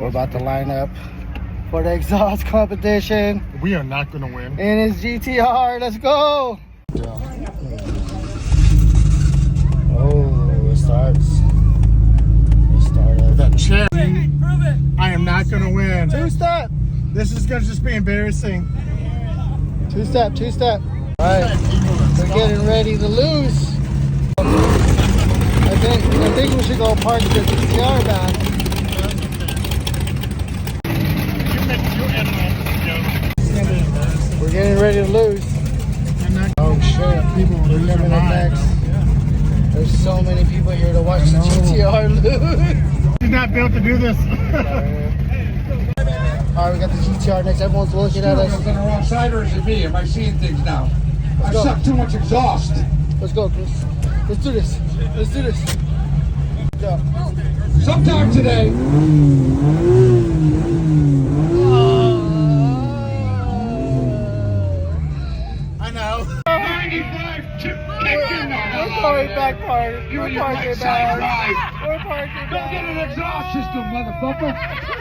We're about to line up for the exhaust competition. We are not going to win. In his GTR, let's go. Oh, it starts. It started. That chair. I am not going to win. Two-step. This is going to just be embarrassing. Two-step, two-step. All right, we're getting ready to lose. I think we should go park the GTR back. We're getting ready to lose. Oh shit, people are coming up next. There's so many people here to watch the GTR lose. He's not built to do this. Alright, we got the GTR next. Everyone's looking at us. On the wrong side, or is it me? Am I seeing things now? I go. suck too much exhaust. Let's go, Chris. Let's do this. Let's do this. Go. Sometime today. I know. 95 chip kicking. We're going back park. We're parking back. Right. We're parking Don't get back. an exhaust system, motherfucker.